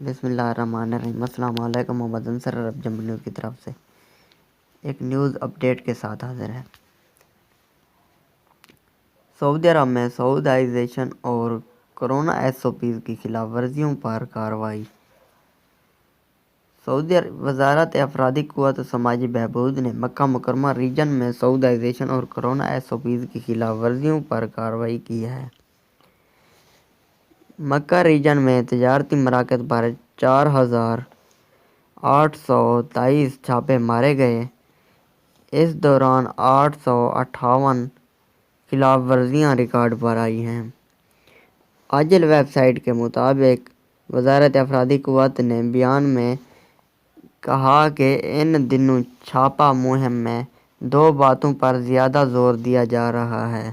بسم اللہ الرحمن الرحیم۔ السلام علیکم، محمد انصر عرب جنب نیوز کی طرف سے ایک نیوز اپڈیٹ کے ساتھ حاضر ہے۔ سعودی عرب میں سعودائزیشن اور کرونا SOPs کی خلاف ورزیوں پر کارروائی۔ سعودی وزارت افرادی قوت و سماجی بہبود نے مکہ مکرمہ ریجن میں سعودائزیشن اور کرونا SOPs کی خلاف ورزیوں پر کارروائی کی ہے۔ مکہ ریجن میں تجارتی مراکز پر 4,823 چھاپے مارے گئے۔ اس دوران 858 خلاف ورزیاں ریکارڈ پر آئی ہیں۔ عاجل ویب سائٹ کے مطابق وزارت افرادی قوت نے بیان میں کہا کہ ان دنوں چھاپہ مہم میں دو باتوں پر زیادہ زور دیا جا رہا ہے: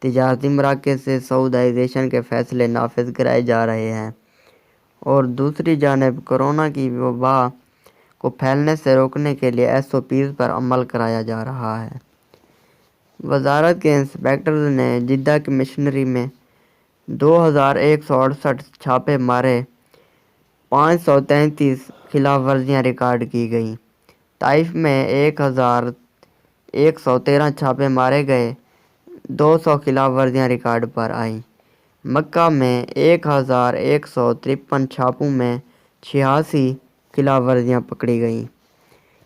تجارتی مراکز سے سعودائزیشن کے فیصلے نافذ کرائے جا رہے ہیں اور دوسری جانب کورونا کی وبا کو پھیلنے سے روکنے کے لیے SOPs پر عمل کرایا جا رہا ہے۔ وزارت کے انسپکٹرز نے جدہ کمشنری میں 2,168 چھاپے مارے، 533 خلاف ورزیاں ریکارڈ کی گئیں۔ طائف میں 1,113 چھاپے مارے گئے، 200 خلاف ورزیاں ریکارڈ پر آئیں۔ مکہ میں 1,153 چھاپوں میں 86 خلاف ورزیاں پکڑی گئیں۔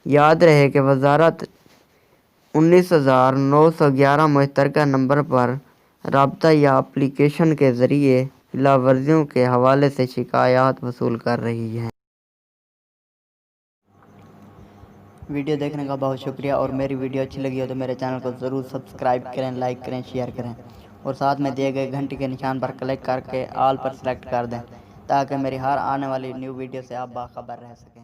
یاد رہے کہ وزارت 19,911 مشترکہ نمبر پر رابطہ یا اپلی کیشن کے ذریعے خلاف ورزیوں کے حوالے سے شکایات وصول کر رہی ہے۔ ویڈیو دیکھنے کا بہت شکریہ، اور میری ویڈیو اچھی لگی ہو تو میرے چینل کو ضرور سبسکرائب کریں، لائک کریں، شیئر کریں اور ساتھ میں دیے گئے گھنٹی کے نشان پر کلک کر کے آل پر سلیکٹ کر دیں تاکہ میری ہر آنے والی نیو ویڈیو سے آپ باخبر رہ سکیں۔